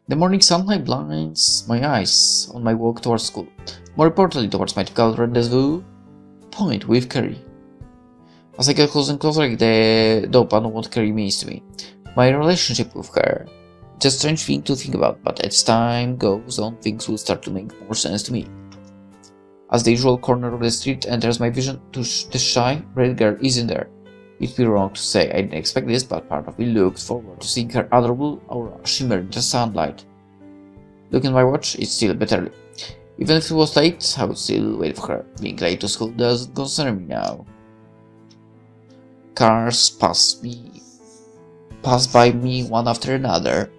The morning sunlight blinds my eyes on my walk towards school, more importantly towards my typical rendezvous point with Carrie. As I get closer and closer, I get the dope on what Carrie means to me. My relationship with her. It's a strange thing to think about, but as time goes on, things will start to make more sense to me. As the usual corner of the street enters my vision, the shy, red girl isn't there. It'd be wrong to say I didn't expect this, but part of me looked forward to seeing her adorable aura shimmer in the sunlight. Looking at my watch, it's still a bit early. Even if it was late, I would still wait for her. Being late to school doesn't concern me now. Cars pass by me one after another.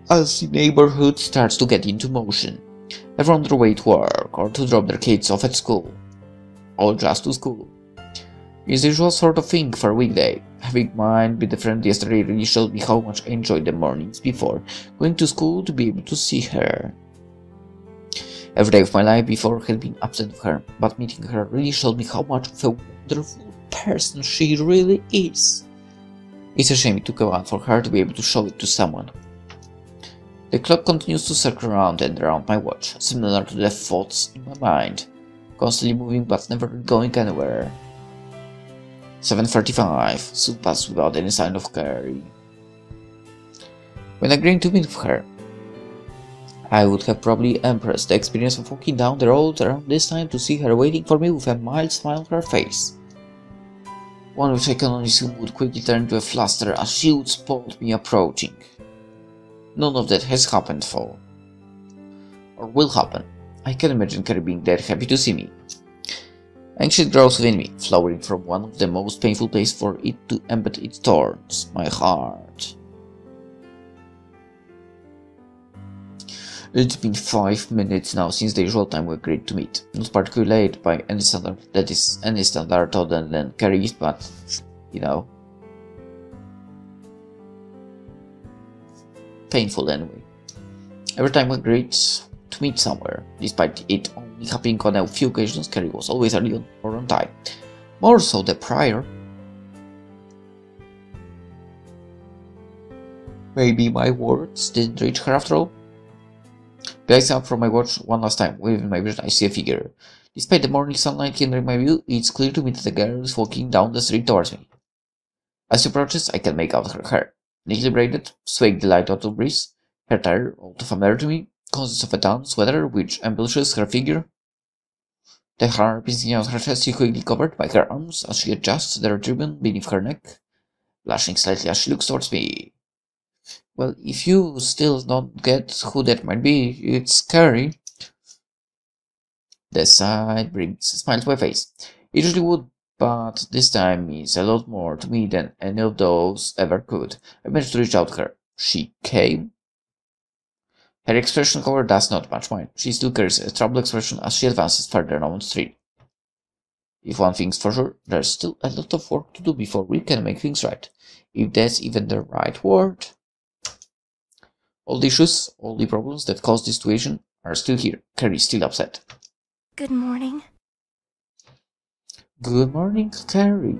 As the neighborhood starts to get into motion. Everyone on their way to work or to drop their kids off at school. Or just to school. It's the usual sort of thing for a weekday. Having mine be the friend yesterday really showed me how much I enjoyed the mornings before going to school to be able to see her. Every day of my life before had been absent of her, but meeting her really showed me how much of a wonderful person she really is. It's a shame it took a while for her to be able to show it to someone. The clock continues to circle around and around my watch, similar to the thoughts in my mind, constantly moving but never going anywhere. 7:35 soon passed without any sign of Carrie. When agreeing to meet with her, I would have probably embraced the experience of walking down the road around this time to see her waiting for me with a mild smile on her face. One which I can only assume would quickly turn into a fluster as she would spot me approaching. None of that has happened though. Or will happen. I can imagine Carrie being that happy to see me. Anxious grows within me, flowering from one of the most painful places for it to embed its thorns, my heart. It's been 5 minutes now since the usual time we agreed to meet. Not particularly late by any standard, that is, any standard other than Carrie's, but, you know. Painful anyway. Every time we agreed to meet somewhere, despite it only happening on a few occasions, Carrie was always early or on time. More so the prior. Maybe my words didn't reach her after all. Gazing up from my watch one last time, within my vision I see a figure. Despite the morning sunlight hindering my view, it's clear to me that the girl is walking down the street towards me. As she approaches, I can make out her hair. Neatly braided, swaying the light autumn breeze, her attire, all too familiar to me, consists of a down sweater which embellishes her figure. The hair piecing out her chest is quickly covered by her arms as she adjusts the ribbon beneath her neck, blushing slightly as she looks towards me. Well, if you still don't get who that might be, it's Carrie. The sight brings a smile to my face. It usually would, but this time means a lot more to me than any of those ever could. I managed to reach out to her. She came. Her expression, however, does not match mine. She still carries a troubled expression as she advances further down the street. If one thing's for sure, there's still a lot of work to do before we can make things right. If that's even the right word. All the issues, all the problems that caused this situation are still here. Carrie's still upset. Good morning. Good morning, Carrie.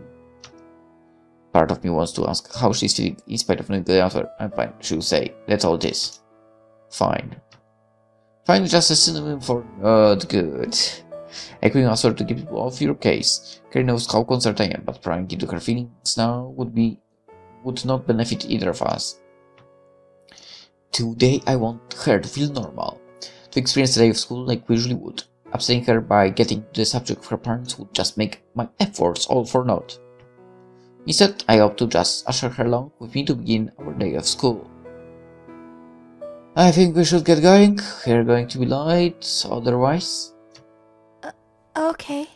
Part of me wants to ask how she's feeling in spite of not getting answer. I'm fine, she'll say. That's all it is. Fine. Fine is just a synonym for not good. A quick answer to keep people off your case. Carrie knows how concerned I am, but prying into her feelings now would not benefit either of us. Today I want her to feel normal, to experience the day of school like we usually would. Upsetting her by getting to the subject of her parents would just make my efforts all for naught. Instead, I opt to just usher her along with me to begin our day of school. I think we should get going. We're going to be late, otherwise. Okay.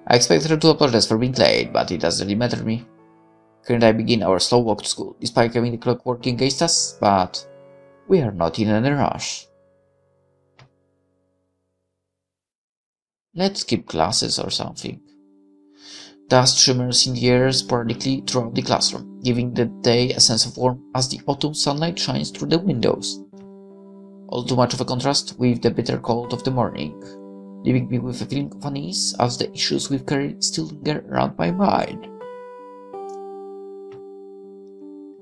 I expect her to apologize for being late, but it doesn't really matter to me. Her and I begin our slow walk to school, despite having the clock working against us, but we are not in any rush. Let's skip classes or something. Dust shimmers in the air sporadically throughout the classroom, giving the day a sense of warmth as the autumn sunlight shines through the windows. All too much of a contrast with the bitter cold of the morning, leaving me with a feeling of unease as the issues with Carrie still linger around my mind.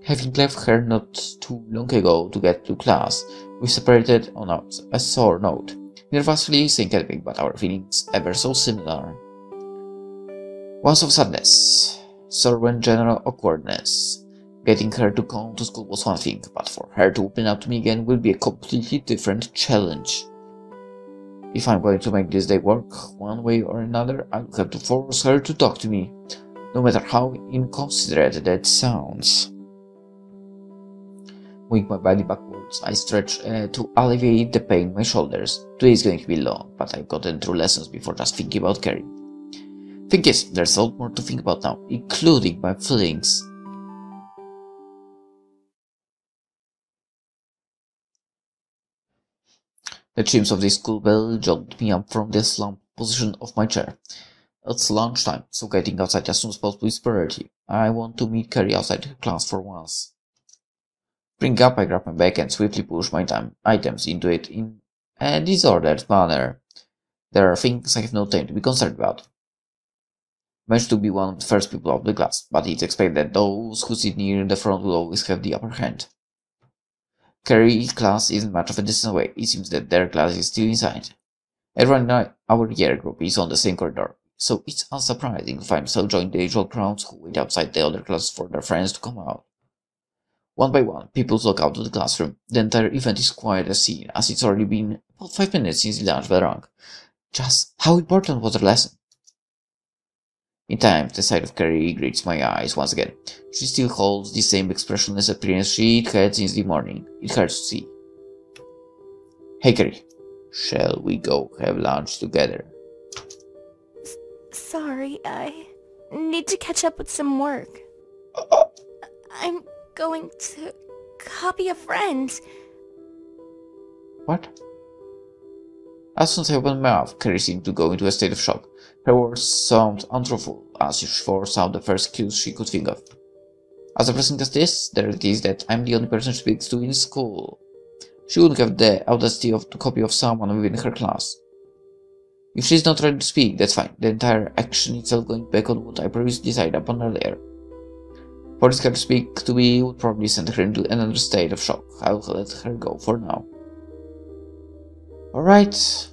Having left her not too long ago to get to class, we separated on a sore note, neither of us really saying anything, but our feelings ever so similar. Ones of sadness, sorrow and general awkwardness. Getting her to come to school was one thing, but for her to open up to me again will be a completely different challenge. If I'm going to make this day work one way or another, I'll have to force her to talk to me, no matter how inconsiderate that sounds. Moving my body backwards, I stretch to alleviate the pain in my shoulders. Today is going to be long, but I've gotten through lessons before just thinking about Carrie. Thing is, there's a lot more to think about now, including my feelings. The chimes of the school bell jolt me up from the slump position of my chair. It's lunchtime, so getting outside as soon as possible is priority. I want to meet Carrie outside her class for once. Bring up, I grab my bag and swiftly push my items into it in a disordered manner. There are things I have no time to be concerned about. I managed to be one of the first people out of the class, but it's expected that those who sit near the front will always have the upper hand. Carrie's class isn't much of a distance away. It seems that their class is still inside. Everyone in our year group is on the same corridor, so it's unsurprising to find myself join the usual crowds who wait outside the other classes for their friends to come out. One by one, people walk out of the classroom. The entire event is quite a scene, as it's already been about 5 minutes since the lunch bell rang. Just how important was the lesson? In time, the sight of Carrie greets my eyes once again. She still holds the same expressionless appearance she'd had since the morning. It hurts to see. Hey Carrie, shall we go have lunch together? Sorry, I need to catch up with some work. I'm going to copy a friend. What? As soon as I opened my mouth, Carrie seemed to go into a state of shock. Her words sounded untruthful, as if she forced out the first clues she could think of. As depressing as this, the reality is that I'm the only person she speaks to in school. She wouldn't have the audacity to copy of someone within her class. If she's not ready to speak, that's fine. The entire action itself going back on what I previously decided upon earlier. For this girl to speak to me would probably send her into another state of shock. I'll let her go for now. Alright.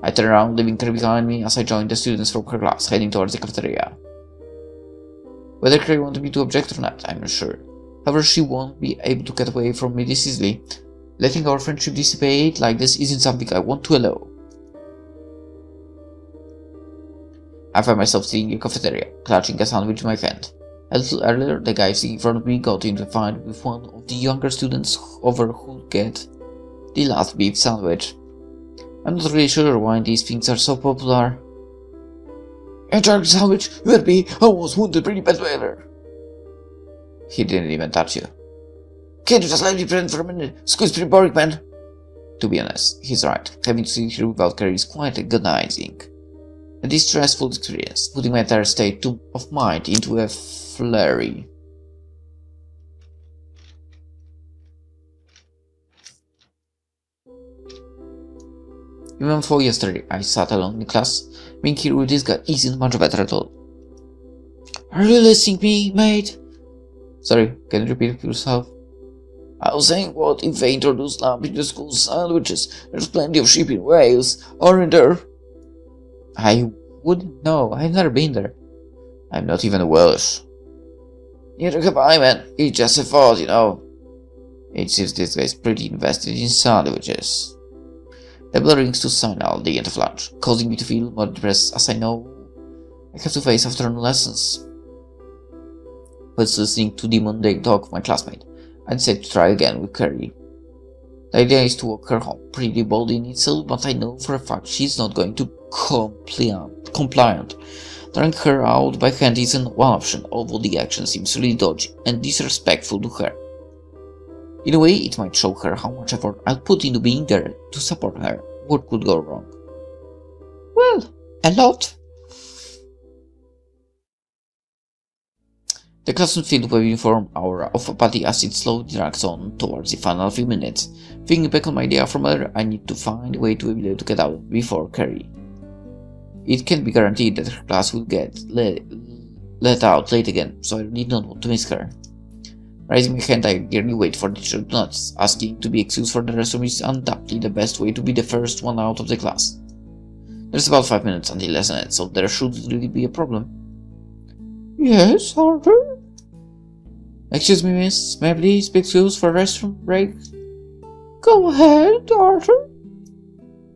I turn around, leaving Carrie behind me as I join the students from her class, heading towards the cafeteria. Whether Carrie wanted me to object or not, I'm not sure. However, she won't be able to get away from me this easily. Letting our friendship dissipate like this isn't something I want to allow. I find myself sitting in the cafeteria, clutching a sandwich in my hand. A little earlier, the guy sitting in front of me got into a fight with one of the younger students over who'd get the last beef sandwich. I'm not really sure why these things are so popular. Enjoy the sandwich, you had me almost wounded pretty bad weather. He didn't even touch you. Can't you just let me pretend for a minute? School's pretty boring, man. To be honest, he's right. Having to sit here without Carrie is quite agonizing. A distressful experience, putting my entire state of mind into a flurry. Even before yesterday, I sat alone in class. Being here with this guy isn't much better at all. Are you listening to me, mate? Sorry, can you repeat it yourself? I was saying, what if they introduce lamb into school sandwiches? There's plenty of sheep in Wales, aren't there? I wouldn't know. I've never been there. I'm not even Welsh. Neither have I, man. It's just a thought, you know. It seems this guy's pretty invested in sandwiches. The bell rings to signal the end of lunch, causing me to feel more depressed as I know I have to face afternoon lessons. Whilst listening to the mundane talk of my classmate, I decided to try again with Carrie. The idea is to walk her home, pretty bold in itself, but I know for a fact she's not going to compliant. Throwing her out by hand isn't one option, although the action seems really dodgy and disrespectful to her. In a way, it might show her how much effort I'll put into being there to support her. What could go wrong? Well, a lot. The classroom filled with a uniform aura of apathy as it slowly drags on towards the final few minutes. Thinking back on my idea from earlier, I need to find a way to be able to get out before Carrie. It can't be guaranteed that her class will get let out late again, so I did not want to miss her. Raising my hand, I eagerly wait for the teacher to notice. Asking to be excused for the restroom is undoubtedly the best way to be the first one out of the class. There's about 5 minutes until lesson ends, so there should really be a problem. Yes, Arthur? Excuse me, miss. May I please be excused for restroom break? Go ahead, Arthur.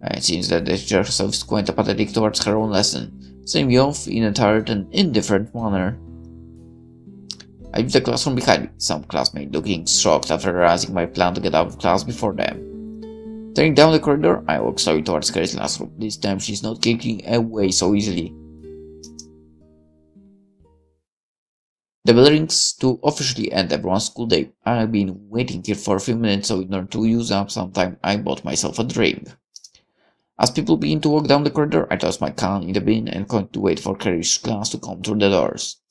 It seems that the teacher herself is quite apathetic towards her own lesson, sending me off in a tired and indifferent manner. I leave the classroom behind me, some classmate looking shocked after realizing my plan to get out of class before them. Turning down the corridor, I walk slowly towards Carrie's classroom. This time she's not kicking away so easily. The bell rings to officially end everyone's school day. I've been waiting here for a few minutes, so in order to use up some time, I bought myself a drink. As people begin to walk down the corridor, I toss my can in the bin and continue to wait for Carrie's class to come through the doors.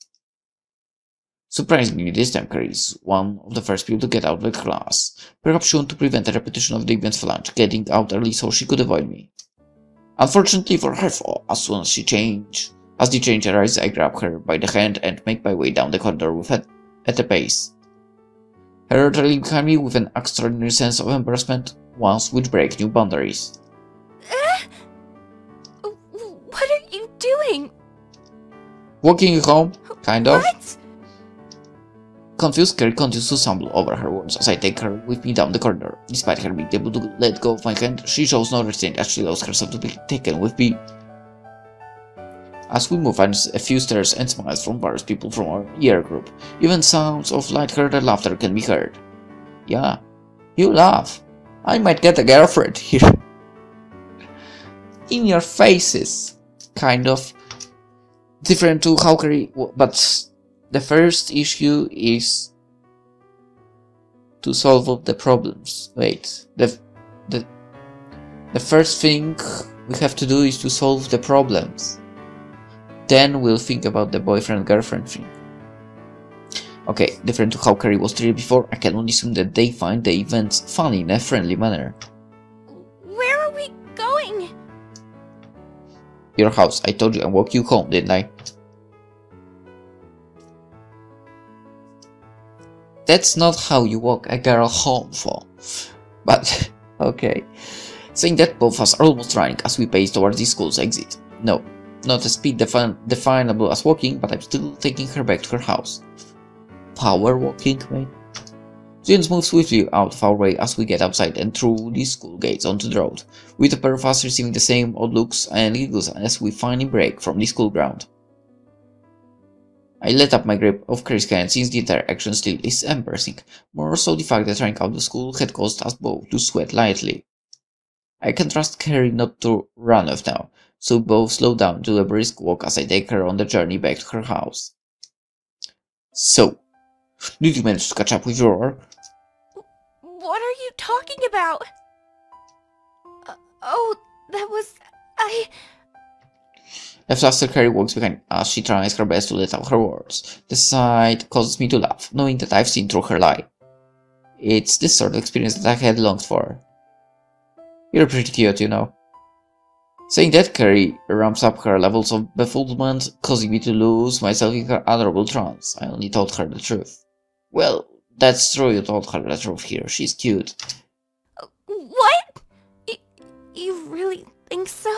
Surprisingly, this time Carrie is one of the first people to get out of the class. Perhaps she wanted to prevent a repetition of the events for lunch, getting out early so she could avoid me. Unfortunately for her, as soon as the change arrives, I grab her by the hand and make my way down the corridor with her at a pace. Her trailing behind me with an extraordinary sense of embarrassment, ones which break new boundaries. What are you doing? Walking you home, kind of. What? Confused, Carrie continues to stumble over her words as I take her with me down the corridor. Despite her being able to let go of my hand, she shows no restraint as she allows herself to be taken with me. As we move, I see a few stares and smiles from various people from our year group. Even sounds of light-hearted laughter can be heard. Yeah, you laugh. I might get a girlfriend here. In your faces. Kind of different to how Carrie, but the first issue is to solve the problems. Wait, the first thing we have to do is to solve the problems. Then we'll think about the boyfriend-girlfriend thing. Okay, different to how Carrie was treated before, I can only assume that they find the events funny in a friendly manner. Where are we going? Your house. I told you I walked you home, didn't I? That's not how you walk a girl home for. But, okay. Saying that, both of us are almost running as we pace towards the school's exit. No, not a speed definable as walking, but I'm still taking her back to her house. Power walking, mate? Students move swiftly out of our way as we get outside and through the school gates onto the road, with a pair of us receiving the same odd looks and giggles as we finally break from the school ground. I let up my grip of Carrie's hand since the entire action still is embarrassing, more so the fact that running out of school had caused us both to sweat lightly. I can trust Carrie not to run off now, so we both slow down to a brisk walk as I take her on the journey back to her house. So, did you manage to catch up with your work? What are you talking about? Oh, that was... A flustered Carrie walks behind as she tries her best to let out her words. The sight causes me to laugh, knowing that I've seen through her lie. It's this sort of experience that I had longed for. You're pretty cute, you know. Saying that, Carrie ramps up her levels of befuddlement, causing me to lose myself in her adorable trance. I only told her the truth. Well, that's true, you told her the truth here. She's cute. What? You really think so?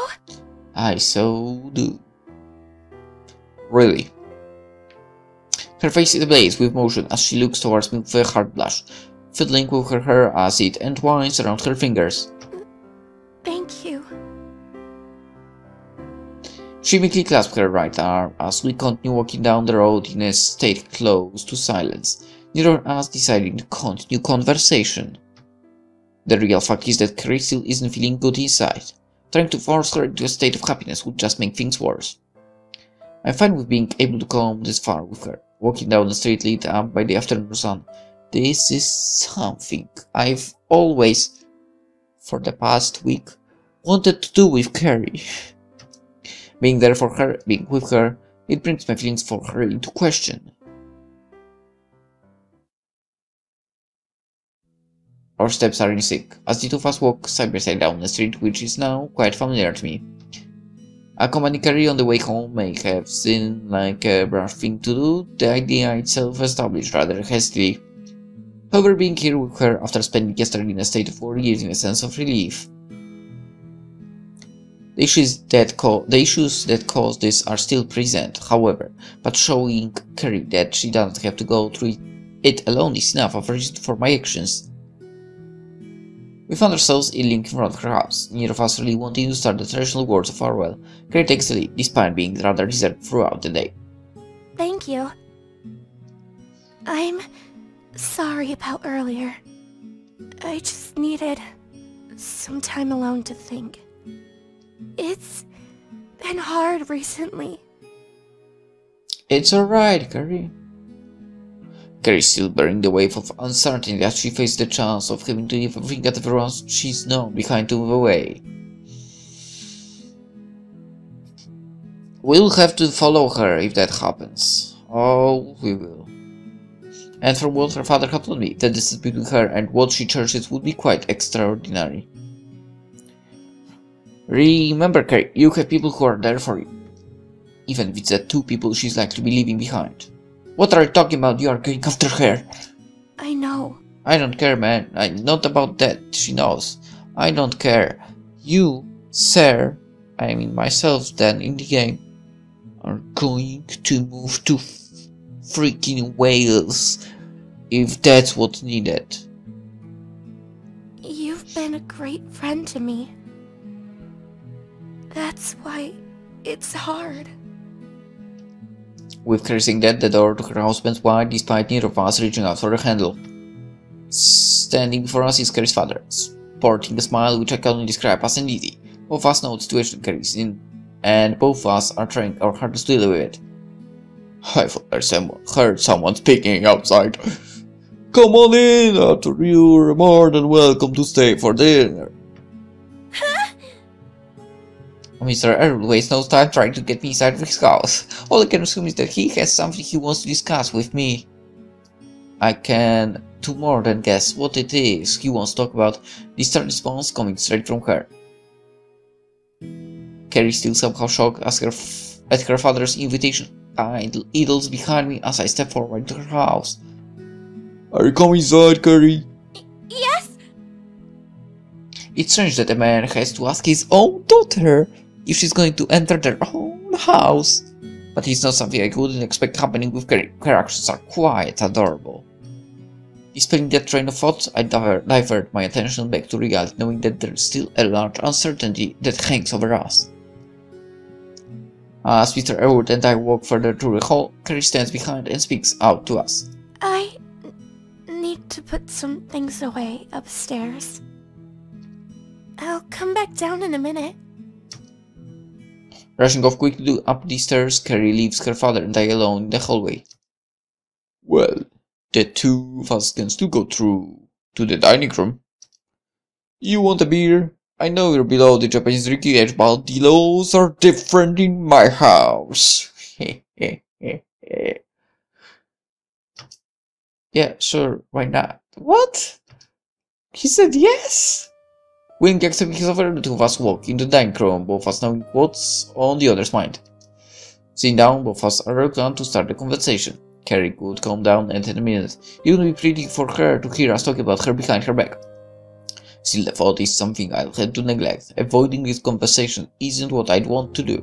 I so do. Really. Her face is ablaze with motion as she looks towards me with a hard blush, fiddling with her hair as it entwines around her fingers. Thank you. She meekly clasps her right arm as we continue walking down the road in a state close to silence, neither of us deciding to continue conversation. The real fact is that Carrie still isn't feeling good inside. Trying to force her into a state of happiness would just make things worse. I'm fine with being able to come this far with her, walking down the street lit up by the afternoon sun. This is something I've always, for the past week, wanted to do with Carrie. Being there for her, being with her, it brings my feelings for her into question. Our steps are in sync, as the two of us walk side by side down the street, which is now quite familiar to me. Accompanying Carrie on the way home may have seemed like a brash thing to do, the idea itself established rather hastily. However, being here with her after spending yesterday in a state of worry gives me a sense of relief. The issues that cause this are still present, however, but showing Carrie that she doesn't have to go through it alone is enough of a reason for my actions. We found ourselves in Lynx in front of her house, neither of us really wanting to start the traditional words of farewell. Carrie takes the lead, despite being rather reserved throughout the day. Thank you. I'm sorry about earlier. I just needed some time alone to think. It's been hard recently. It's alright, Carrie. Carrie is still bearing the weight of uncertainty as she faces the chance of having to leave everything that everyone she's known behind to move away. We'll have to follow her if that happens. Oh, we will. And from what her father had told me, the distance between her and what she cherishes would be quite extraordinary. Remember, Carrie, you have people who are there for you. Even if it's the two people she's likely to be leaving behind. What are you talking about? You are going after her. I know. I don't care, man. Not about that. She knows. I don't care. You, sir, I mean myself then in the game, are going to move to freaking Wales if that's what's needed. You've been a great friend to me. That's why it's hard. With Carrie saying that, the door to her house went wide despite neither of us reaching out for a handle. Standing before us is Carrie's father, sporting a smile which I can only describe as uneasy. Both of us know the situation Carrie's in, and both of us are trying our hardest to deal with it. I thought I heard someone speaking outside. Come on in, after you're more than welcome to stay for dinner. Mr. Errol wastes no time trying to get me inside of his house. All I can assume is that he has something he wants to discuss with me. I can do more than guess what it is he wants to talk about. Distant response coming straight from her. Carrie, still somehow shocked, asks at her father's invitation. Idles behind me as I step forward to her house. Are you coming inside, Carrie? Yes! It's strange that a man has to ask his own daughter if she's going to enter their own house. But it's not something I wouldn't expect happening with Carrie. Her actions are quite adorable. Dispelling that train of thought, I divert my attention back to reality, knowing that there's still a large uncertainty that hangs over us. As Mr. Elwood and I walk further through the hall, Carrie stands behind and speaks out to us. I need to put some things away upstairs. I'll come back down in a minute. Rushing off quickly up the stairs, Carrie leaves her father and I alone in the hallway. Well, the two of us can still go through to the dining room. You want a beer? I know you're below the Japanese Ricky edge, but the laws are different in my house. Yeah, sure, why not? What? He said yes? Wink accepting his offer, the two of us walk into the dining room, both of us knowing what's on the other's mind. Sitting down, both of us are reluctant to start the conversation. Carrie would calm down and in a minute. It would be pretty for her to hear us talk about her behind her back. Still, the thought is something I'll have to neglect. Avoiding this conversation isn't what I'd want to do.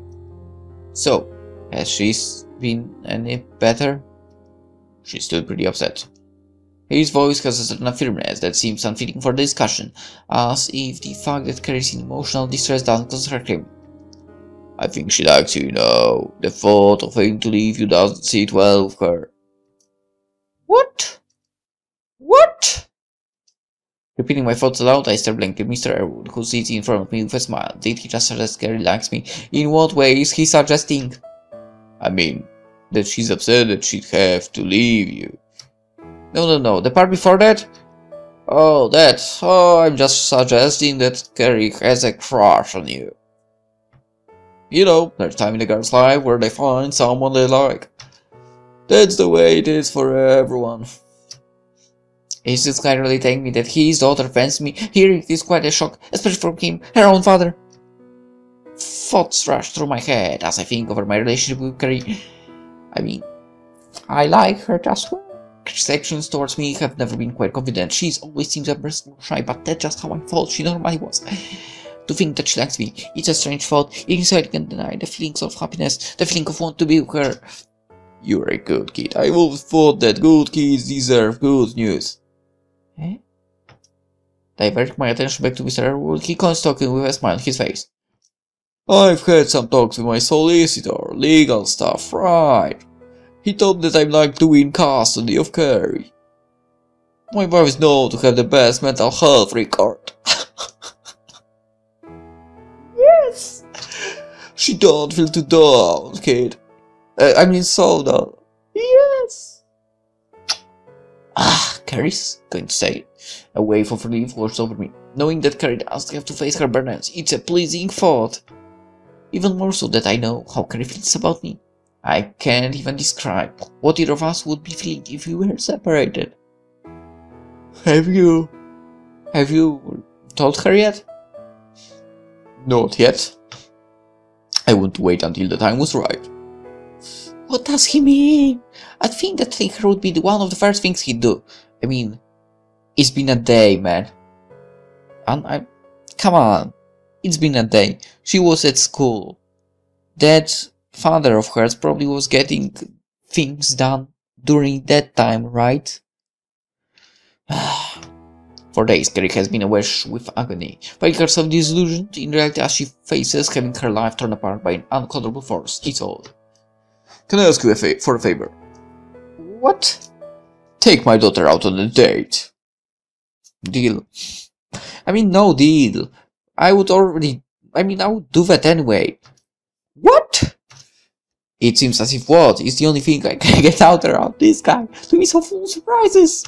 So, has she been any better? She's still pretty upset. His voice has a certain firmness that seems unfitting for the discussion, as if the fact that Carrie's in emotional distress doesn't concern him. I think she likes you, you know. The thought of having to leave you doesn't sit well with her. What? What? Repeating my thoughts aloud, I stare blankly at Mr. Erwood, who sits in front of me with a smile. Did he just suggest Carrie likes me? In what way is he suggesting? I mean, that she's upset that she'd have to leave you. No, the part before that? Oh, that. Oh, I'm just suggesting that Carrie has a crush on you. You know, there's time in a girl's life where they find someone they like. That's the way it is for everyone. Is this guy really telling me that his daughter fancies me? Hearing this is quite a shock, especially from him, her own father. Thoughts rush through my head as I think over my relationship with Carrie. I mean, I like her just well. Carrie's actions towards me have never been quite confident. She's always seems embarrassed or shy, but that's just how I thought she normally was. To think that she likes me, it's a strange thought. Inside I can deny the feelings of happiness, the feeling of want to be with her. You're a good kid. I've always thought that good kids deserve good news. Eh? Diverting my attention back to Mr. Erwood, he continues talking with a smile on his face. I've had some talks with my solicitor, legal stuff, right? He told me that I'm like to win custody of Carrie. My wife is known to have the best mental health record. Yes! She don't feel too down, kid. I mean so down. Yes! Ah, Carrie's going to say. A wave of relief washed over me. Knowing that Carrie doesn't have to face her burdens, it's a pleasing thought. Even more so that I know how Carrie feels about me. I can't even describe what either of us would be feeling if we were separated. Have you told her yet? Not yet. I want to wait until the time was right. What does he mean? I think that telling her would be one of the first things he'd do. I mean, it's been a day, man. And come on. It's been a day. She was at school. That father of hers probably was getting things done during that time, right? For days, Carrie has been awash with agony, finding herself disillusioned in reality as she faces having her life torn apart by an uncontrollable force. It's all. Can I ask you for a favor? What? Take my daughter out on a date. Deal. I mean, no deal. I would do that anyway. What? It seems as if what is the only thing I can get out around this guy. To be so full of surprises.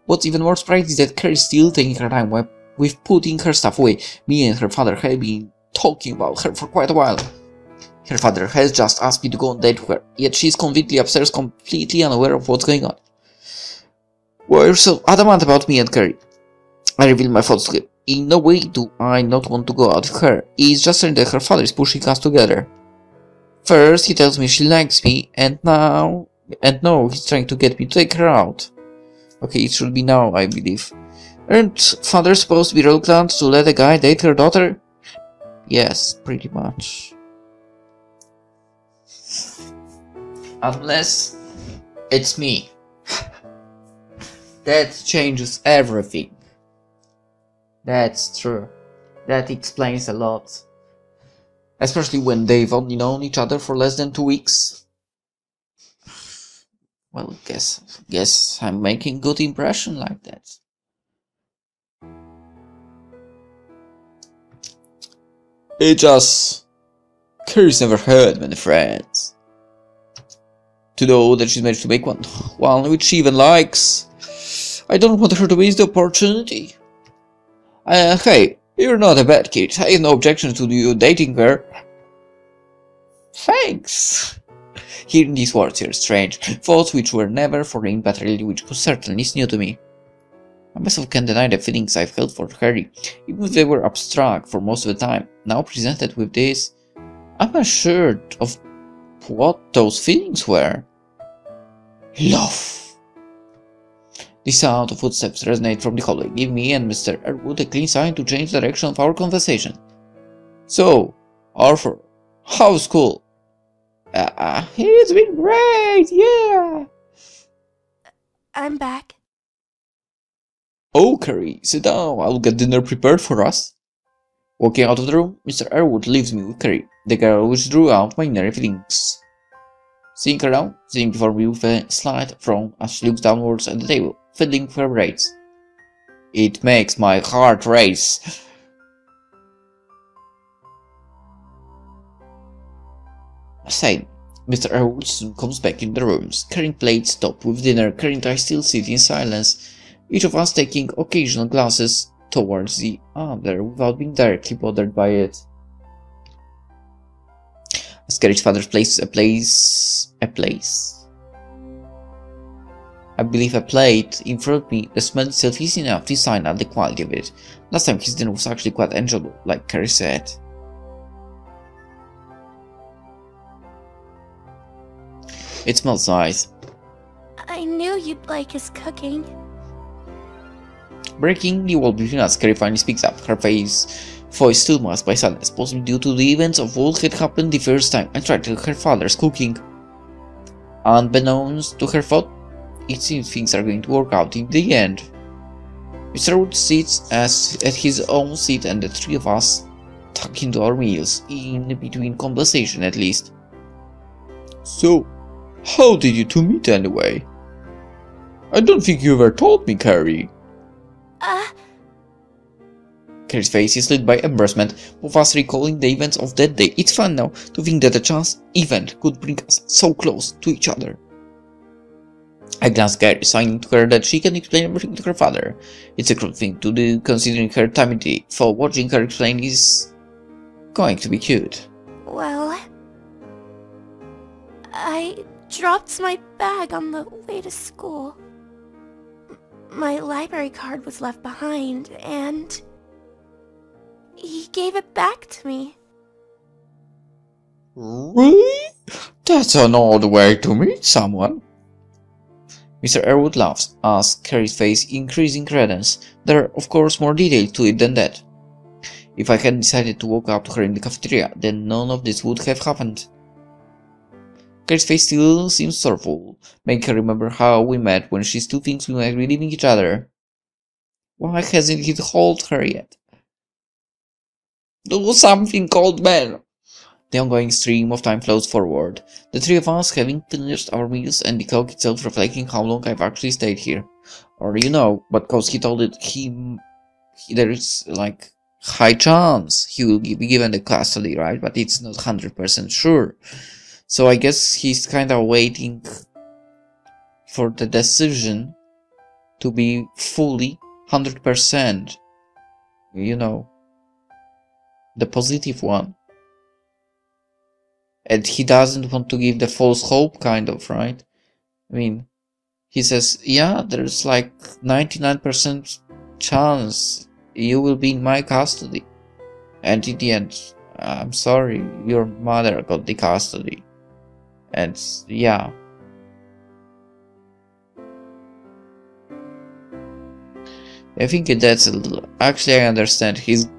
What's even more surprising is that Carrie's still taking her time with putting her stuff away. Me and her father have been talking about her for quite a while. Her father has just asked me to go on a date with her, yet she's conveniently upstairs completely unaware of what's going on. Why you're so adamant about me and Carrie? I revealed my thoughts to him. In no way do I not want to go out with her. It's just that her father is pushing us together. First he tells me she likes me, and now he's trying to get me to take her out. Okay, it should be now, I believe. Aren't father supposed to be reluctant to let a guy date her daughter? Yes, pretty much. Unless it's me. That changes everything. That's true. That explains a lot. Especially when they've only known each other for less than 2 weeks. Well, guess I'm making good impression like that. Carrie's never had many friends. To know that she's managed to make one which she even likes. I don't want her to waste the opportunity. Hey, you're not a bad kid. I have no objection to you dating her. Thanks. Hearing these words here strange, thoughts which were never foreign but really which was certainly new to me. I myself can't deny the feelings I've felt for Carrie, even if they were abstract for most of the time. Now presented with this, I'm assured of what those feelings were. Love. The sound of footsteps resonate from the hallway, give me and Mr. Erwood a clean sign to change the direction of our conversation. So, Arthur, how's school? It's been great, yeah! I'm back. Oh, Carrie, sit down, I'll get dinner prepared for us. Walking out of the room, Mr. Erwood leaves me with Carrie, the girl which drew out my inner feelings. Seeing her down, sitting before me with a slight frown as she looks downwards at the table, fiddling with her braids. It makes my heart race. Same. Mr. Erwood soon comes back in the rooms, carrying plates topped with dinner. Carrie and I still sit in silence, each of us taking occasional glances towards the other without being directly bothered by it. As Carrie's father places a plate in front of me, the smell itself is enough to sign out the quality of it. Last time his dinner was actually quite enjoyable, like Carrie said. It smells nice. I knew you'd like his cooking. Breaking the wall between us, Carrie finally speaks up, her voice still masked by sadness, possibly due to the events of what had happened the first time I tried to her father's cooking. Unbeknownst to her thought, it seems things are going to work out in the end. Mr. Wood sits at his own seat and the three of us tuck into our meals, in between conversation at least. So, how did you two meet anyway? I don't think you ever told me, Carrie. Carrie's face is lit by embarrassment, both us recalling the events of that day. It's fun now to think that a chance event could bring us so close to each other. I glance at Carrie, signing to her that she can explain everything to her father. It's a cruel thing to do, considering her timidity, for watching her explain is going to be cute. Well, I dropped my bag on the way to school. My library card was left behind, and he gave it back to me. Really? That's an odd way to meet someone. Mr. Erwood laughs, as Carrie's face increasing credence. There are, of course, more details to it than that. If I hadn't decided to walk up to her in the cafeteria, then none of this would have happened. Carrie's face still seems sorrowful, making her remember how we met when she still thinks we might be leaving each other. Why hasn't he told her yet? Do something, old man! The ongoing stream of time flows forward, the three of us having finished our meals and the clock itself reflecting how long I've actually stayed here. Or you know, but cause he told it there is like high chance he will be given the custody, right? But it's not 100% sure. So I guess he's kinda waiting for the decision to be fully 100%. You know, the positive one. And he doesn't want to give the false hope, kind of, right? I mean, he says, yeah, there's like 99% chance you will be in my custody. And in the end, I'm sorry, your mother got the custody. And yeah. I think that's actually I understand his,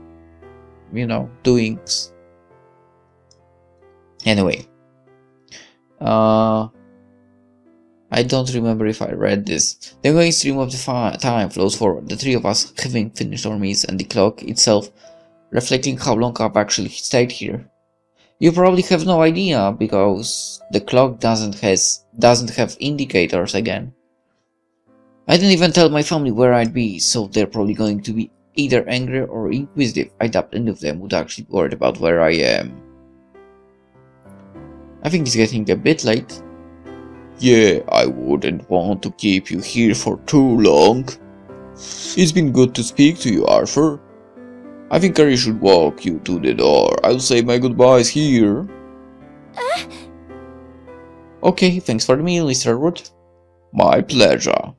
you know, doings. Anyway, I don't remember if I read this. The ongoing stream of the time flows forward, the three of us having finished our meals and the clock itself reflecting how long I've actually stayed here. You probably have no idea because the clock doesn't have indicators again. I didn't even tell my family where I'd be, so they're probably going to be either angry or inquisitive. I doubt any of them would actually be worried about where I am. I think it's getting a bit late. Yeah, I wouldn't want to keep you here for too long. It's been good to speak to you, Arthur. I think Carrie should walk you to the door. I'll say my goodbyes here. Okay, thanks for the meal, Mr. Wood. My pleasure.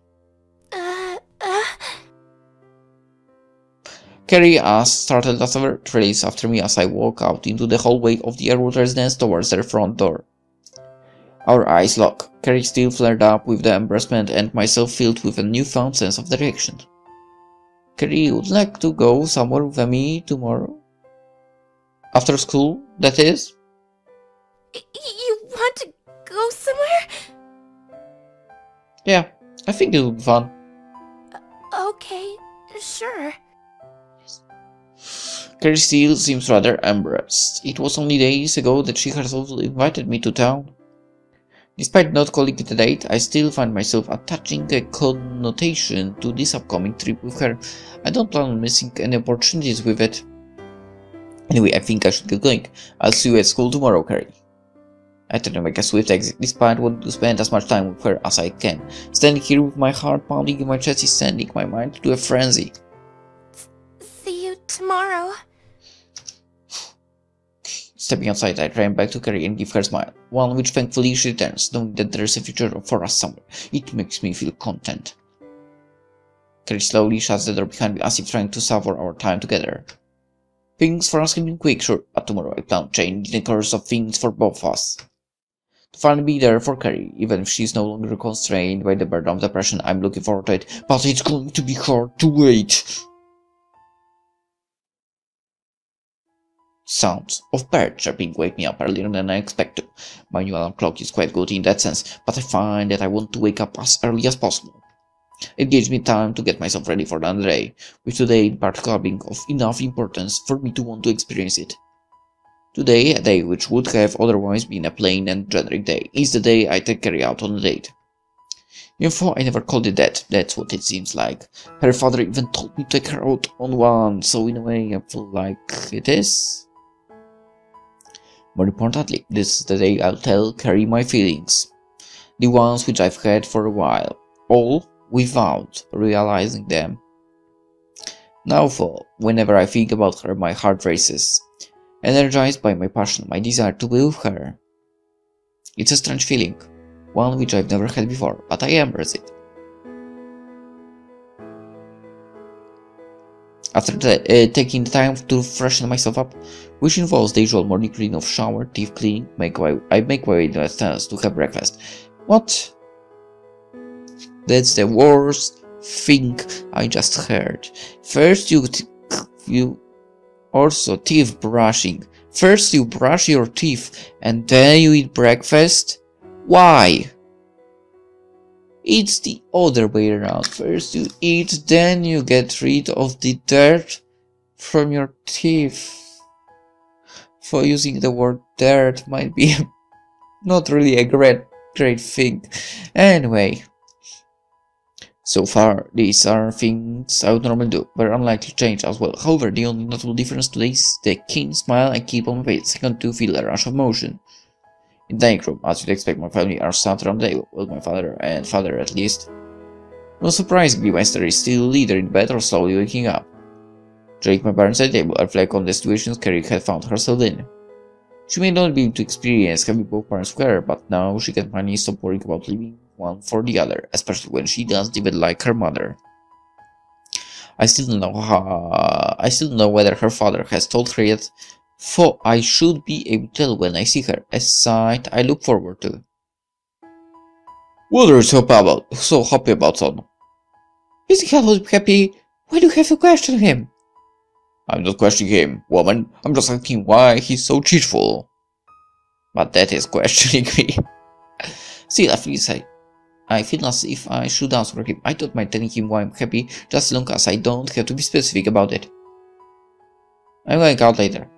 Carrie asks, startled as ever, trails after me as I walk out into the hallway of the Erwood residence towards their front door. Our eyes lock, Carrie still flared up with the embarrassment and myself filled with a newfound sense of direction. Carrie would like to go somewhere with me tomorrow? After school, that is? You want to go somewhere? Yeah, I think it'll be fun. Okay, sure. Carrie still seems rather embarrassed. It was only days ago that she herself invited me to town. Despite not calling it a date, I still find myself attaching a connotation to this upcoming trip with her. I don't plan on missing any opportunities with it. Anyway, I think I should get going. I'll see you at school tomorrow, Carrie. I try to make a swift exit, despite wanting to spend as much time with her as I can. Standing here with my heart pounding in my chest is sending my mind to a frenzy. See you tomorrow. Stepping outside, I turn back to Carrie and give her a smile, one which thankfully she returns, knowing that there's a future for us somewhere. It makes me feel content. Carrie slowly shuts the door behind me as if trying to savor our time together. Things for us have been quick, sure, but tomorrow I plan on changing the course of things for both of us. To finally be there for Carrie, even if she's no longer constrained by the burden of depression. I'm looking forward to it, but it's going to be hard to wait. Sounds of bird chirping wake me up earlier than I expect to. My new alarm clock is quite good in that sense, but I find that I want to wake up as early as possible. It gives me time to get myself ready for another day, with today in particular being of enough importance for me to want to experience it. Today, a day which would have otherwise been a plain and generic day, is the day I take Carrie out on a date. Even though I never called it that, that's what it seems like. Her father even told me to take her out on one, so in a way I feel like it is. More importantly, this is the day I'll tell Carrie my feelings. The ones which I've had for a while, all without realizing them. Now for, whenever I think about her, my heart races. Energized by my passion, my desire to be with her. It's a strange feeling, one which I've never had before, but I embrace it. After taking the time to freshen myself up, which involves the usual morning routine of shower, teeth cleaning, I make my way downstairs to have breakfast. What? That's the worst thing I just heard. First you also teeth brushing. First you brush your teeth and then you eat breakfast? Why? It's the other way around. First you eat, then you get rid of the dirt from your teeth. For using the word dirt might be not really a great thing. Anyway. So far, these are things I would normally do, but are unlikely to change as well. However, the only notable difference today is the keen smile I keep on my face, second to feel a rush of motion. In the dining room, as you'd expect, my family are sat around the table, well, my father and father at least. Not surprisingly, my sister is still either in bed or slowly waking up. During my parents' at the table, I reflect on the situations Carrie had found herself in. She may not be able to experience having both parents with her, but now she can finally stop worrying about leaving one for the other, especially when she doesn't even like her mother. I still don't know whether her father has told her yet, for I should be able to tell when I see her, a sight I look forward to. What are you so happy about, son? Is he happy? Why do you have to question him? I'm not questioning him, woman. I'm just asking why he's so cheerful. But that is questioning me. Still, I feel as if I should answer him. I don't mind telling him why I'm happy, just as long as I don't have to be specific about it. I'm going out later.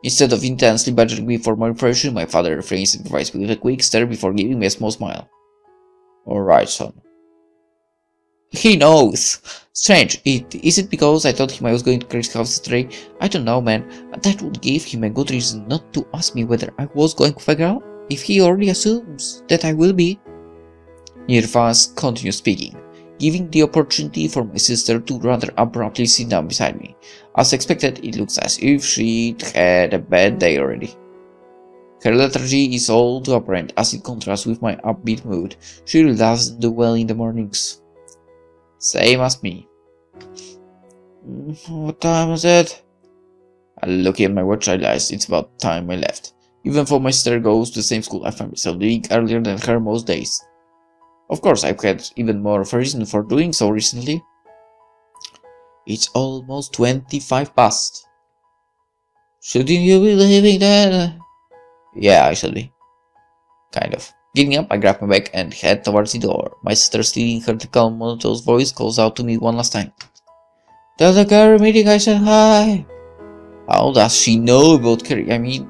Instead of intensely badgering me for my impression, my father refrains and provides me with a quick stare before giving me a small smile. Alright, son. He knows. Strange. Is it because I told him I was going to Craig's house today? I don't know, man. That would give him a good reason not to ask me whether I was going with a girl, if he already assumes that I will be. Nirvas continued speaking, giving the opportunity for my sister to rather abruptly sit down beside me. As expected, it looks as if she'd had a bad day already. Her lethargy is all too apparent as it contrasts with my upbeat mood. She really doesn't do well in the mornings. Same as me. What time is it? Looking at my watch, I realized it's about time I left. Even though my sister goes to the same school, I find myself leaving earlier than her most days. Of course, I've had even more of a reason for doing so recently. It's almost 25 past. Shouldn't you be leaving then? Yeah, I should be. Kind of. Getting up, I grab my bag and head towards the door. My sister, still in her typical monotonous voice, calls out to me one last time. Tell the Carrie meeting I said hi. How does she know about Carrie? I mean,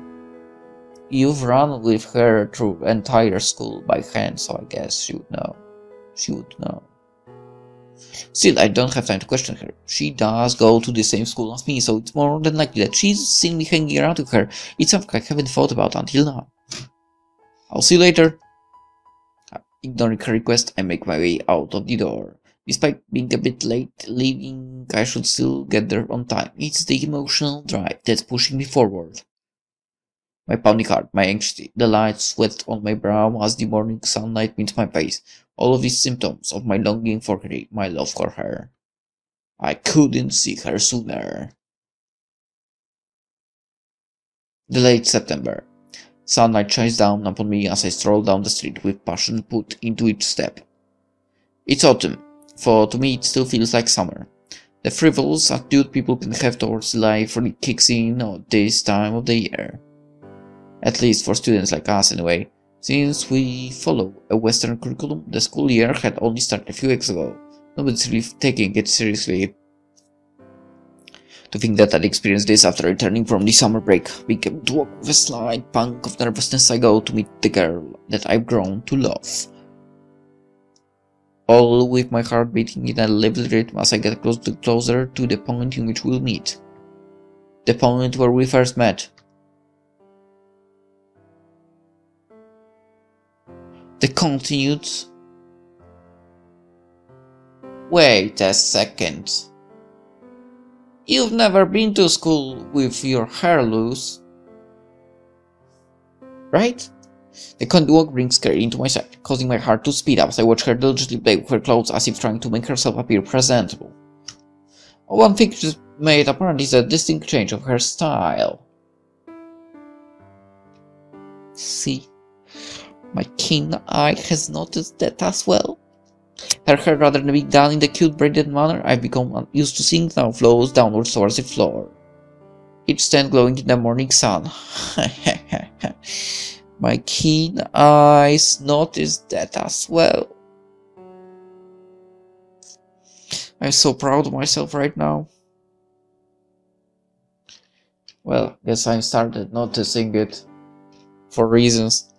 you've run with her through entire school by hand, so I guess she would know. She would know. Still, I don't have time to question her. She does go to the same school as me, so it's more than likely that she's seen me hanging around with her. It's something I haven't thought about until now. I'll see you later. Ignoring her request, I make my way out of the door. Despite being a bit late leaving, I should still get there on time. It's the emotional drive that's pushing me forward. My pounding heart, my anxiety, the light sweat on my brow as the morning sunlight meets my face. All of these symptoms of my longing for her, my love for her. I couldn't see her sooner. The late September. Sunlight shines down upon me as I stroll down the street with passion put into each step. It's autumn, for to me it still feels like summer. The frivolous attitude people can have towards life really kicks in at this time of the year. At least for students like us anyway. Since we follow a Western curriculum, the school year had only started a few weeks ago. Nobody's really taking it seriously. To think that I'd experienced this after returning from the summer break, being able to walk with a slight pang of nervousness I go to meet the girl that I've grown to love. All with my heart beating in a lively rhythm as I get closer to the point in which we'll meet. The point where we first met. The continued... Wait a second. You've never been to school with your hair loose, right? The continued walk brings Carrie into my sight, causing my heart to speed up as I watch her diligently play with her clothes as if trying to make herself appear presentable. One thing she's made apparent is a distinct change of her style. See? My keen eye has noticed that as well. Her hair, rather than being done in the cute braided manner I've become used to seeing, now flows downwards towards the floor, each strand glowing in the morning sun. My keen eyes noticed that as well. I'm so proud of myself right now. Well, guess I started noticing it for reasons.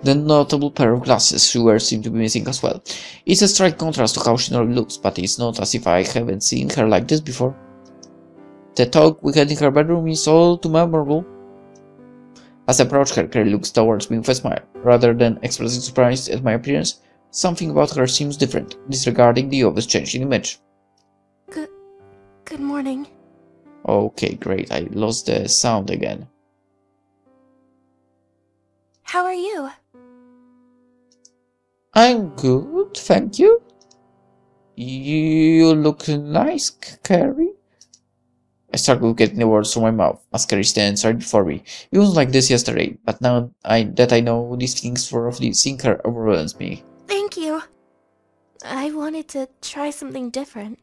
The notable pair of glasses she wears seem to be missing as well. It's a straight contrast to how she normally looks, but it's not as if I haven't seen her like this before. The talk we had in her bedroom is all too memorable. As I approach her, Carrie looks towards me with a smile. Rather than expressing surprise at my appearance, something about her seems different, disregarding the obvious change in image. Good morning. Okay, great. I lost the sound again. How are you? I'm good, thank you. You look nice, Carrie. I struggle getting the words from my mouth as Carrie stands right before me. It wasn't like this yesterday, but now that I know these things for roughly, seeing her overwhelms me. Thank you. I wanted to try something different.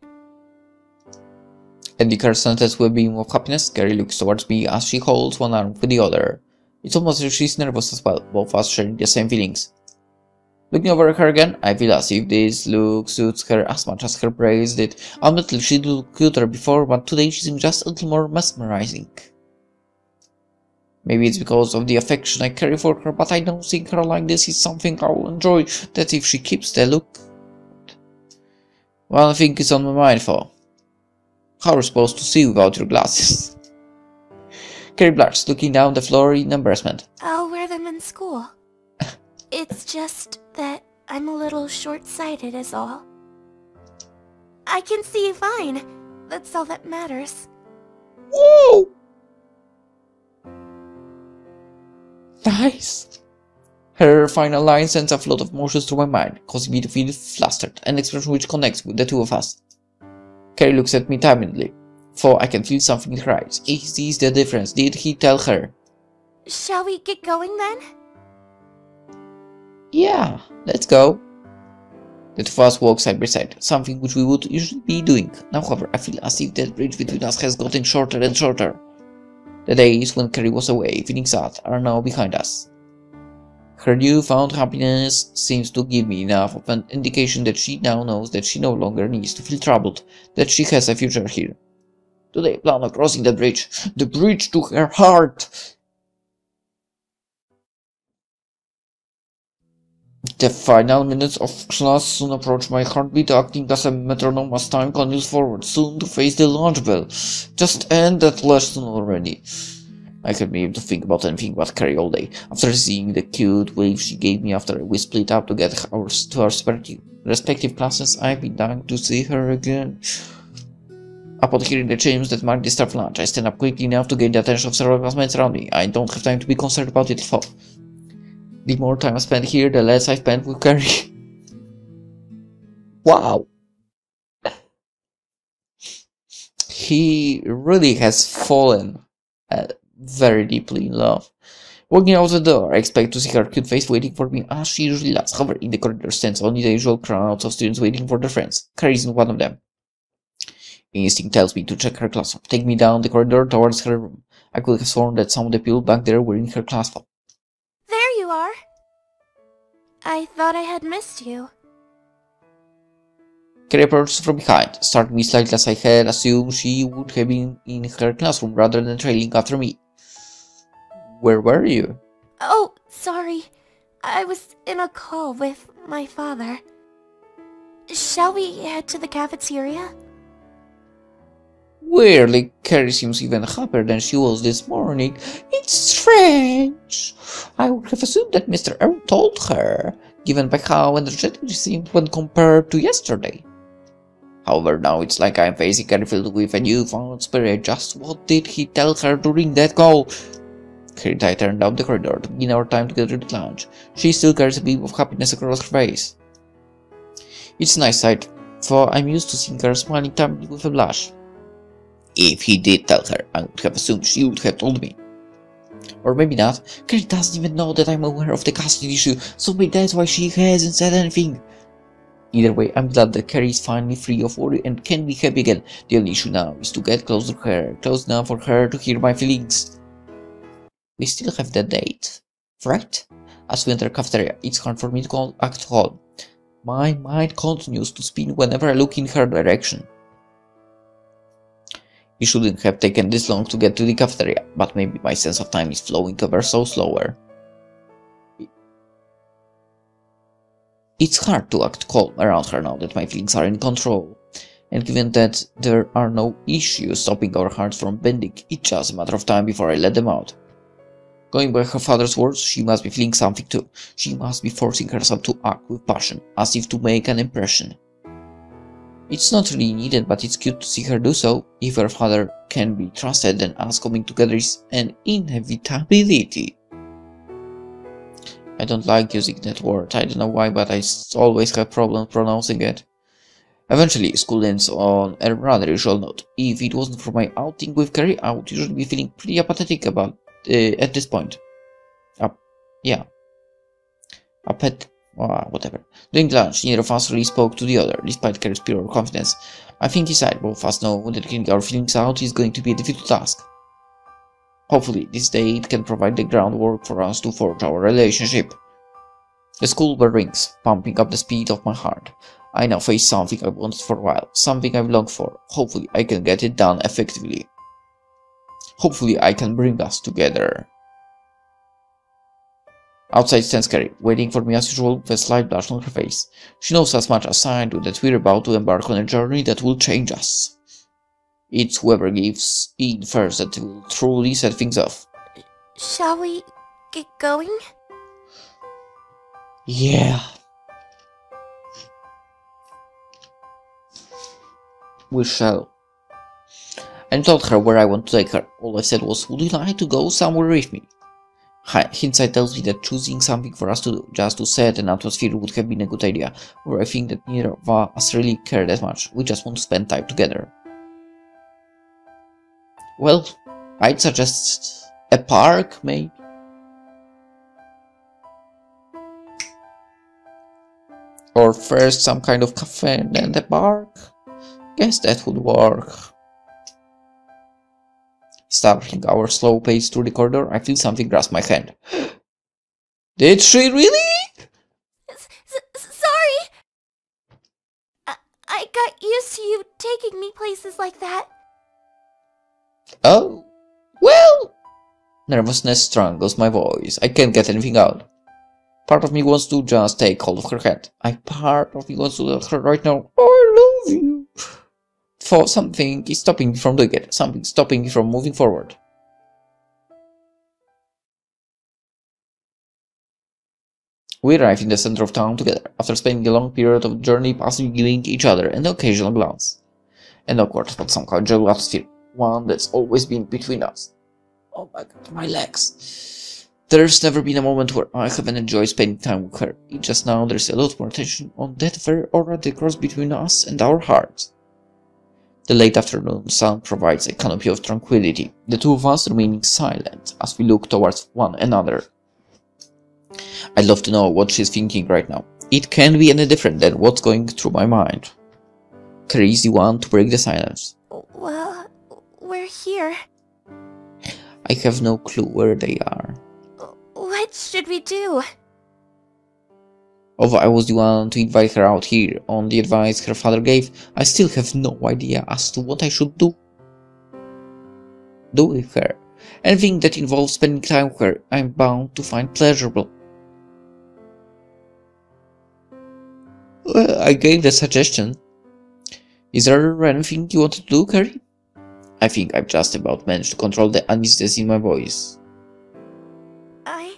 Ending her sentence with a beam of happiness, Carrie looks towards me as she holds one arm with the other. It's almost as if she's nervous as well, both of us sharing the same feelings. Looking over at her again, I feel as if this look suits her as much as her braids did. Admittedly, she looked cuter before, but today she seems just a little more mesmerizing. Maybe it's because of the affection I carry for her, but I don't think her like this is something I will enjoy, that if she keeps the look. One thing is on my mind for. How are you supposed to see without your glasses? Carrie blushes, looking down the floor in embarrassment. I'll wear them in school. It's just that I'm a little short-sighted is all. I can see fine. That's all that matters. Whoa! Nice! Her final line sends a flood of emotions through my mind, causing me to feel flustered, an expression which connects with the two of us. Carrie looks at me timidly, for I can feel something in her eyes. Is this the difference? Did he tell her? Shall we get going then? Yeah, let's go. The two of us walk side by side, something which we would usually be doing. Now, however, I feel as if that bridge between us has gotten shorter and shorter. The days when Carrie was away, feeling sad, are now behind us. Her newfound happiness seems to give me enough of an indication that she now knows that she no longer needs to feel troubled, that she has a future here. Today I plan on crossing the bridge to her heart. The final minutes of class soon approach, my heartbeat acting as a metronome as time continues forward, soon to face the lunch bell. Just end that lesson already. I haven't been able to think about anything but Carrie all day, after seeing the cute wave she gave me after we split up to get to our respective classes. I've been dying to see her again. Upon hearing the changes that mark the start of lunch, I stand up quickly enough to gain the attention of several classmates around me. I don't have time to be concerned about it at all. The more time I spend here, the less I spend with Carrie. Wow! He really has fallen very deeply in love. Walking out the door, I expect to see her cute face waiting for me as she usually does. However, in the corridor stands only the usual crowds of students waiting for their friends. Carrie isn't one of them. Instinct tells me to check her classroom. Take me down the corridor towards her room. I could have sworn that some of the people back there were in her classroom. There you are. I thought I had missed you. Carrie approached from behind, starting me slightly as I had assumed she would have been in her classroom rather than trailing after me. Where were you? Oh, sorry. I was in a call with my father. Shall we head to the cafeteria? Weirdly, Carrie seems even happier than she was this morning. It's strange. I would have assumed that Mr. Aaron told her, given by how energetic she seemed when compared to yesterday. However, now it's like I'm facing Carrie filled with a newfound spirit. Just what did he tell her during that call? Carrie and I turned down the corridor to begin our time together in the lounge. She still carries a beam of happiness across her face. It's a nice sight, for I'm used to seeing her smiling timidly with a blush. If he did tell her, I would have assumed she would have told me. Or maybe not. Carrie doesn't even know that I'm aware of the custody issue, so maybe that's why she hasn't said anything. Either way, I'm glad that Carrie is finally free of worry and can be happy again. The only issue now is to get close to her, close enough for her to hear my feelings. We still have that date, right? As we enter the cafeteria, it's hard for me to act calm. My mind continues to spin whenever I look in her direction. It shouldn't have taken this long to get to the cafeteria, but maybe my sense of time is flowing ever so slower. It's hard to act calm around her now that my feelings are in control, and given that there are no issues stopping our hearts from bending, it's just a matter of time before I let them out. Going by her father's words, she must be feeling something too. She must be forcing herself to act with passion, as if to make an impression. It's not really needed, but it's cute to see her do so. If her father can be trusted, then us coming together is an inevitability. I don't like using that word, I don't know why, but I always have problems pronouncing it. Eventually, school ends on a rather usual note. If it wasn't for my outing with Carrie, I would usually be feeling pretty apathetic about at this point. Whatever. During lunch, neither of us really spoke to the other, despite Carrie's pure confidence. I think inside both of us know that getting our feelings out is going to be a difficult task. Hopefully, this date can provide the groundwork for us to forge our relationship. The school bell rings, pumping up the speed of my heart. I now face something I've wanted for a while, something I've longed for. Hopefully, I can get it done effectively. Hopefully, I can bring us together. Outside stands Carrie, waiting for me as usual with a slight blush on her face. She knows as much as I do that we're about to embark on a journey that will change us. It's whoever gives in first that will truly set things off. Shall we get going? Yeah. We shall. I told her where I want to take her. All I said was, would you like to go somewhere with me? Hindsight tells me that choosing something for us to do, just to set an atmosphere, would have been a good idea, or I think that neither of us really care that much. We just want to spend time together. Well, I'd suggest a park, maybe. Or first some kind of cafe and then the park. Guess that would work. Starting our slow pace through the corridor, I feel something grasp my hand. Did she really? Sorry! I got used to you taking me places like that. Oh, well. Nervousness strangles my voice. I can't get anything out. Part of me wants to just take hold of her hand. Part of me wants to tell her right now, I love you. For something is stopping me from doing it. Something stopping me from moving forward. We arrive in the center of town together, after spending a long period of the journey passing each other an occasional glance. An awkward but somehow joyful atmosphere, one that's always been between us. Oh my god, my legs. There's never been a moment where I haven't enjoyed spending time with her. It's just now there's a lot more tension on that very aura that cross between us and our hearts. The late afternoon sun provides a canopy of tranquility, the two of us remaining silent as we look towards one another. I'd love to know what she's thinking right now. It can't be any different than what's going through my mind. Carrie is the one to break the silence. Well, we're here. I have no clue where they are. What should we do? Although I was the one to invite her out here on the advice her father gave, I still have no idea as to what I should do with her. Anything that involves spending time with her, I'm bound to find pleasurable. Well, I gave the suggestion. Is there anything you want to do, Carrie? I think I've just about managed to control the uneasiness in my voice. I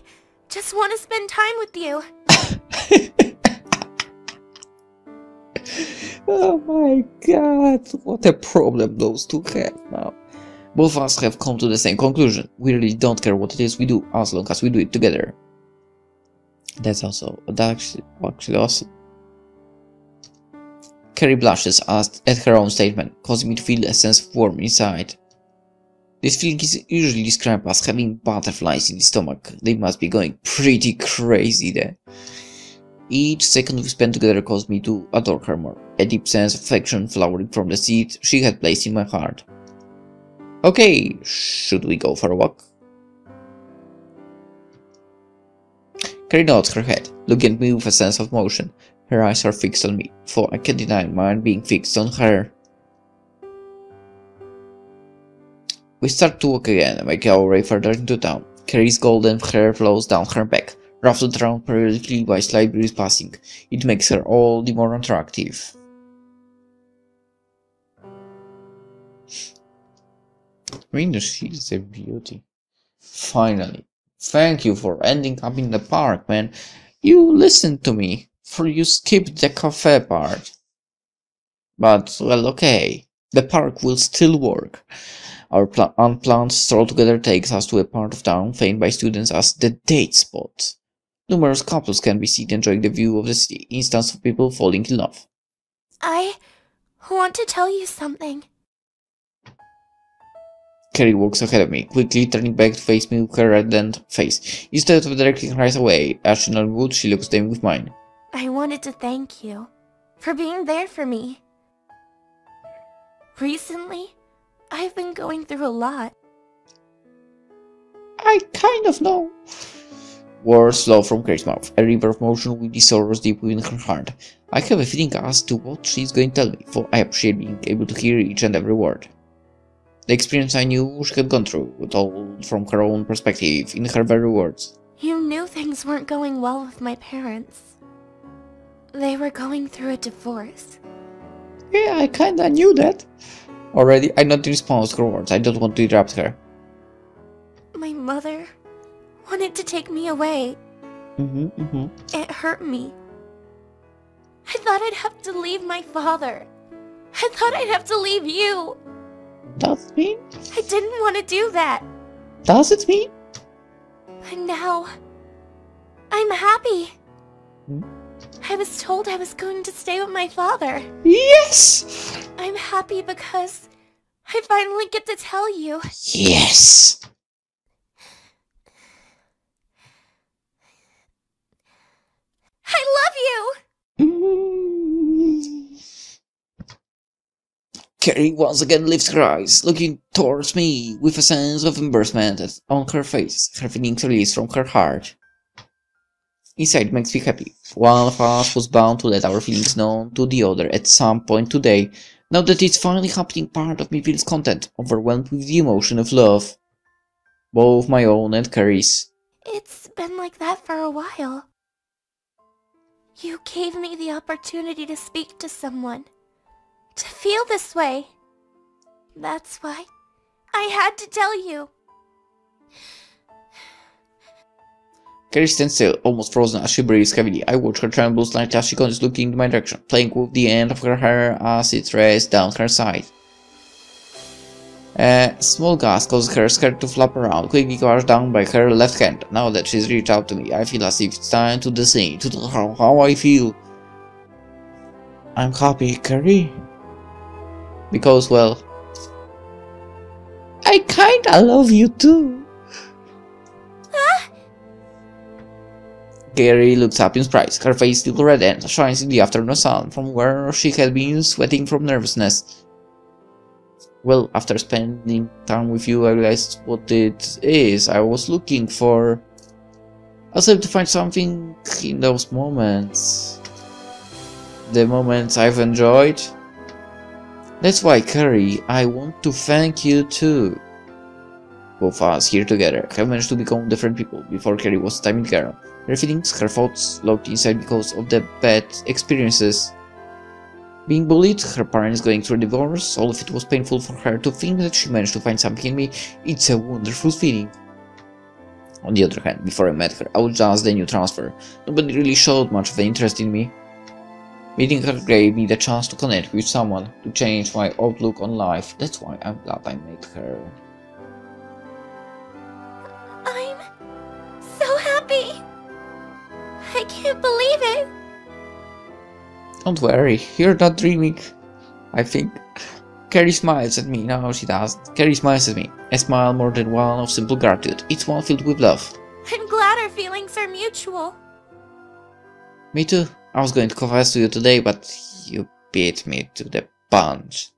just want to spend time with you. Oh my god, what a problem those two have now. Both of us have come to the same conclusion. We really don't care what it is we do, as long as we do it together. That's actually awesome. Carrie blushes at her own statement, causing me to feel a sense of warmth inside. This feeling is usually described as having butterflies in the stomach. They must be going pretty crazy there. Each second we spent together caused me to adore her more, a deep sense of affection flowering from the seed she had placed in my heart. Okay, should we go for a walk? Carrie nods her head, looking at me with a sense of motion. Her eyes are fixed on me, for I can't deny mine being fixed on her. We start to walk again and make our way further into town. Carrie's golden hair flows down her back, ruffled around periodically by slight breeze passing. It makes her all the more attractive. I mean, she's a beauty. Finally. Thank you for ending up in the park, man. You listened to me. For you skipped the cafe part. But, well, okay. The park will still work. Our unplanned stroll together takes us to a part of town famed by students as the date spot. Numerous couples can be seen enjoying the view of the city, instances of people falling in love. I want to tell you something. Carrie walks ahead of me, quickly turning back to face me with her reddened face. Instead of directing her eyes away, as she normally would, she looks them with mine. I wanted to thank you for being there for me. Recently, I've been going through a lot. I kind of know. Words flow from Carrie's mouth, a river of emotion with the sorrows deep within her heart. I have a feeling as to what she's going to tell me, for I appreciate being able to hear each and every word. The experience I knew she had gone through, told from her own perspective, in her very words. You knew things weren't going well with my parents. They were going through a divorce. Yeah, I kinda knew that. Already, I nod in response to her words. I don't want to interrupt her. My mother wanted to take me away. It hurt me. I thought I'd have to leave my father. I thought I'd have to leave you. Does it mean? I didn't want to do that. Does it mean? But now, I'm happy. I was told I was going to stay with my father. Yes! I'm happy because I finally get to tell you. Yes! I love you! Carrie once again lifts her eyes, looking towards me with a sense of embarrassment on her face, her feelings released from her heart. Inside makes me happy. One of us was bound to let our feelings known to the other at some point today. Now that it's finally happening, part of me feels content, overwhelmed with the emotion of love. Both my own and Carrie's. It's been like that for a while. You gave me the opportunity to speak to someone. To feel this way. That's why I had to tell you. Carrie stands still, almost frozen as she breathes heavily. I watch her tremble slightly as she continues looking in my direction, playing with the end of her hair as it rests down her side. A small gust causes her skirt to flap around, quickly crushed down by her left hand. Now that she's reached out to me, I feel as if it's time to sing, to tell her how I feel. I'm happy, Carrie. Because, well, I kinda love you too. Carrie looks up in surprise. Her face still red and shines in the afternoon sun from where she had been sweating from nervousness. Well, after spending time with you, I realized what it is I was looking for. I was able to find something in those moments. The moments I've enjoyed. That's why, Carrie, I want to thank you too. Both of us here together have managed to become different people. Before, Carrie was a timid girl. Her feelings, her thoughts locked inside because of the bad experiences. Being bullied, her parents going through a divorce, all of it was painful for her. To think that she managed to find something in me, it's a wonderful feeling. On the other hand, before I met her, I was just the new transfer. Nobody really showed much of an interest in me. Meeting her gave me the chance to connect with someone, to change my outlook on life. That's why I'm glad I met her. I'm so happy. I can't believe it. Don't worry, you're not dreaming. I think. Carrie smiles at me. No, she doesn't. Carrie smiles at me. A smile more than one of simple gratitude. It's one filled with love. I'm glad our feelings are mutual. Me too. I was going to confess to you today, but you beat me to the punch.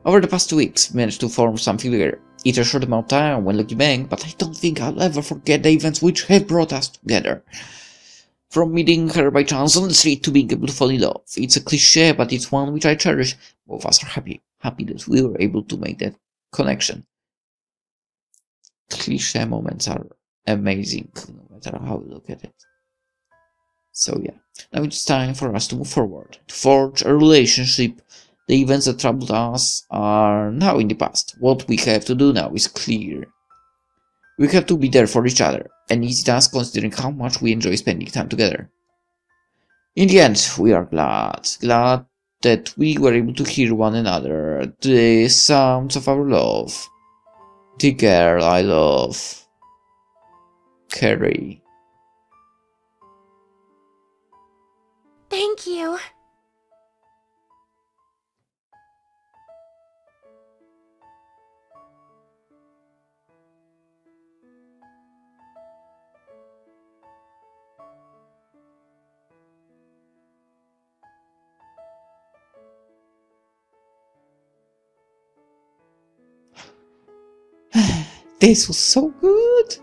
Over the past 2 weeks, we managed to form something bigger. It's a short amount of time when looking back, but I don't think I'll ever forget the events which have brought us together. From meeting her by chance on the street to being able to fall in love. It's a cliché, but it's one which I cherish. Both of us are happy that we were able to make that connection. Cliché moments are amazing, no matter how you look at it. So yeah, now it's time for us to move forward, to forge a relationship. The events that troubled us are now in the past. What we have to do now is clear. We have to be there for each other, an easy task considering how much we enjoy spending time together. In the end, we are glad that we were able to hear one another, the sounds of our love. The girl I love. Carrie. Thank you. This was so good.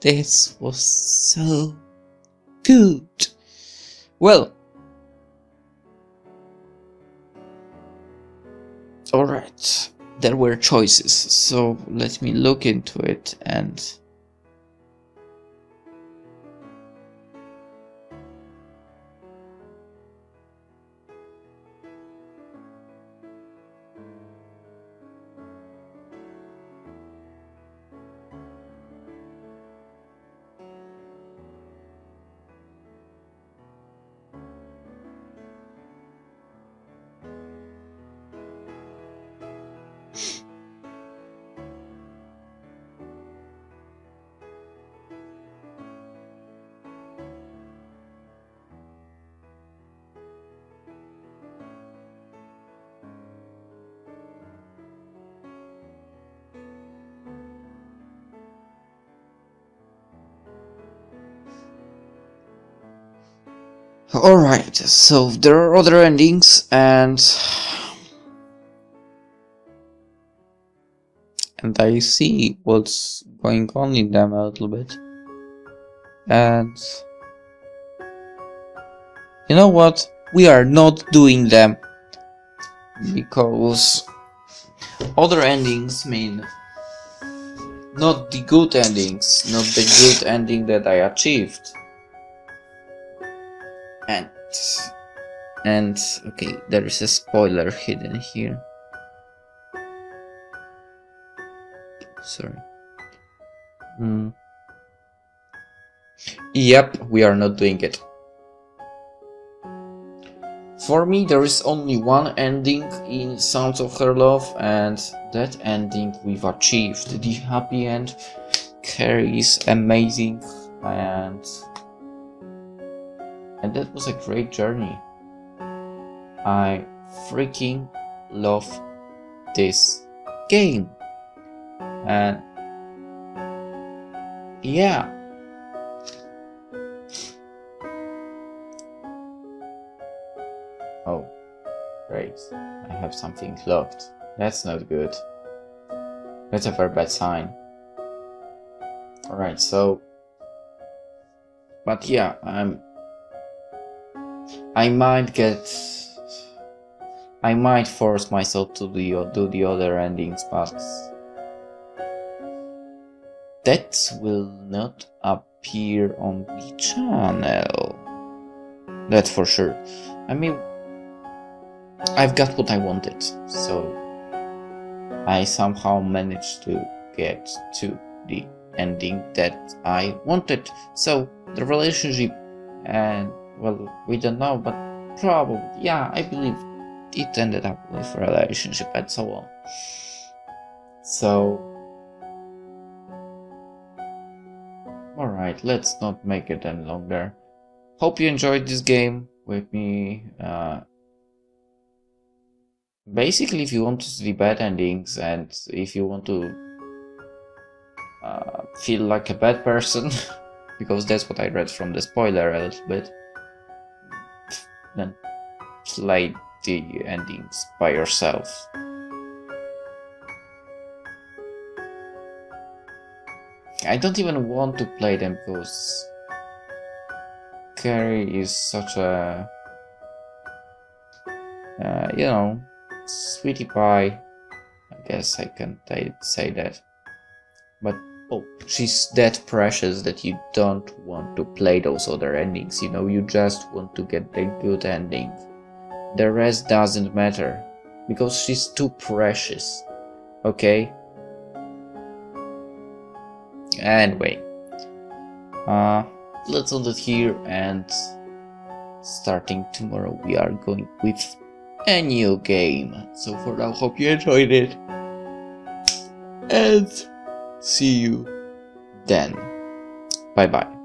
This was so good. Well, alright, there were choices, so let me look into it and alright, so there are other endings and I see what's going on in them a little bit. And you know what? We are not doing them because other endings mean not the good endings, not the good ending that I achieved. And okay, there is a spoiler hidden here. Sorry. Yep, we are not doing it. For me, there is only one ending in Sounds of Her Love, and that ending we've achieved. The happy end. Carrie is amazing, and that was a great journey. I freaking love this game, and yeah. Oh, great. I have something locked. That's not good. That's a very bad sign. Alright, so... But yeah, I might force myself to do the other endings, but... that will not appear on the channel. That's for sure. I mean... I've got what I wanted, so I somehow managed to get to the ending that I wanted. So the relationship, and well, we don't know, but probably, yeah, I believe it ended up with a relationship and so on. So, alright, let's not make it any longer. Hope you enjoyed this game with me. Basically, if you want to see bad endings and if you want to feel like a bad person, because that's what I read from the spoiler a little bit, then play the endings by yourself. I don't even want to play them because Carrie is such a, you know, sweetie pie, I guess I can say that, but oh, she's that precious that you don't want to play those other endings, you know, you just want to get the good ending. The rest doesn't matter, because she's too precious, okay? Anyway, let's end it here, and starting tomorrow we are going with a new game. So for now, hope you enjoyed it, and see you then. Bye bye.